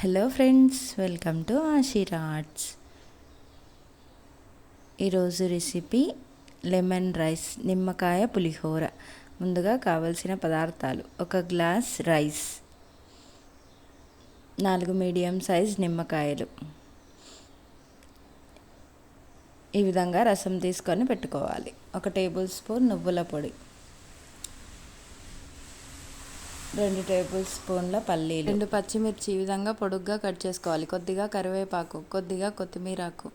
Hello friends, welcome to Ashira Arts. ఈరోజు recipe lemon rice, నిమ్మకాయ పులిహోర. ముందుగా కావలసిన పదార్థాలు: ఒక గ్లాస్ రైస్, 4 మీడియం సైజ్ నిమ్మకాయలు. ఈ విధంగా రసం తీసుకొని పెట్టుకోవాలి. 1 టేబుల్ స్పూన్ నువ్వుల పొడి, 2 టేబుల్ స్పూన్ల పల్లీలు, 2 పచ్చిమిర్చి ఈ విధంగా పొడుగ్గా కట్ చేసుకోవాలి. కొద్దిగా కరివేపాకు, కొద్దిగా కొత్తిమీరాకు,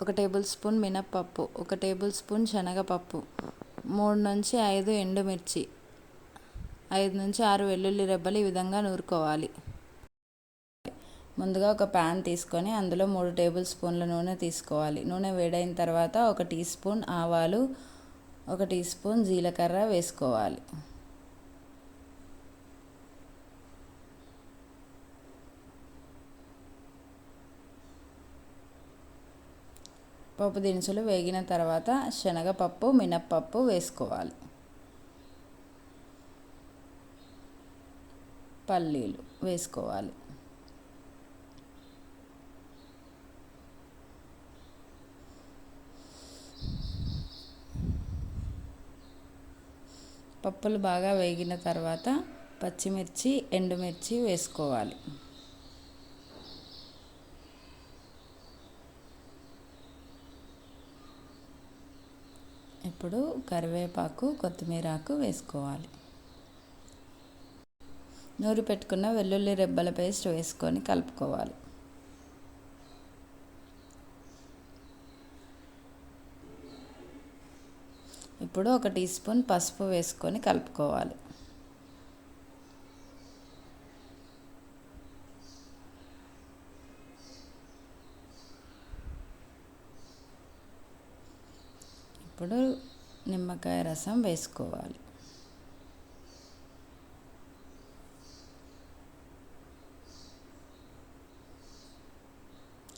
1 టేబుల్ స్పూన్ మినప్పప్పు, 1 టేబుల్ స్పూన్ శనగపప్పు, 3 నుంచి 5 ఎండుమిర్చి, 5 నుంచి 6 వెల్లుల్లి రెబ్బలు ఈ విధంగా నూరుకోవాలి. ముందుగా ఒక ప్యాన్ తీసుకొని అందులో 3 టేబుల్ స్పూన్ల నూనె తీసుకోవాలి. నూనె వేడైన తర్వాత 1 టీ స్పూన్ ఆవాలు, 1 టీ స్పూన్ జీలకర్ర వేసుకోవాలి. పప్పు దినుసులు వేగిన తర్వాత శనగపప్పు, మినప్పప్పు వేసుకోవాలి. పల్లీలు వేసుకోవాలి. పప్పులు బాగా వేగిన తర్వాత పచ్చిమిర్చి, ఎండుమిర్చి వేసుకోవాలి. ఇప్పుడు కరివేపాకు, కొత్తిమీరాకు వేసుకోవాలి. నూరి పెట్టుకున్న వెల్లుల్లి రెబ్బల పేస్ట్ వేసుకొని కలుపుకోవాలి. ఇప్పుడు 1 టీ స్పూన్ పసుపు వేసుకొని కలుపుకోవాలి. ఇప్పుడు నిమ్మకాయ రసం వేసుకోవాలి.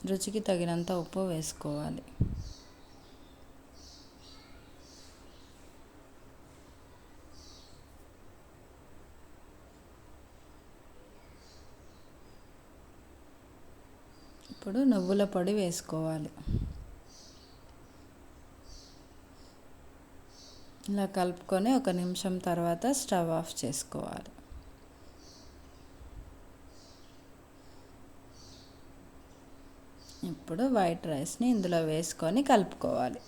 రుచికి తగినంత ఉప్పు వేసుకోవాలి. ఇప్పుడు నువ్వుల పొడి వేసుకోవాలి. ఇలా కలుపుకొని 1 నిమిషం తర్వాత స్టవ్ ఆఫ్ చేసుకోవాలి. ఇప్పుడు వైట్ రైస్ని ఇందులో వేసుకొని కలుపుకోవాలి.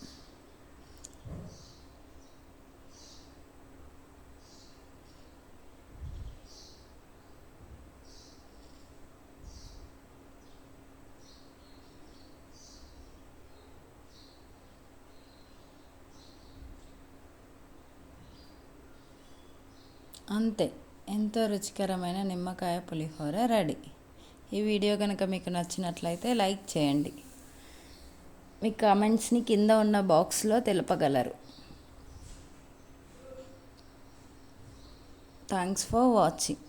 అంతే, ఎంతో రుచికరమైన నిమ్మకాయ పులిహోర రెడీ. ఈ వీడియో కనుక మీకు నచ్చినట్లయితే లైక్ చేయండి. మీ కామెంట్స్ని కింద ఉన్న బాక్స్లో తెలపగలరు. Thanks for watching.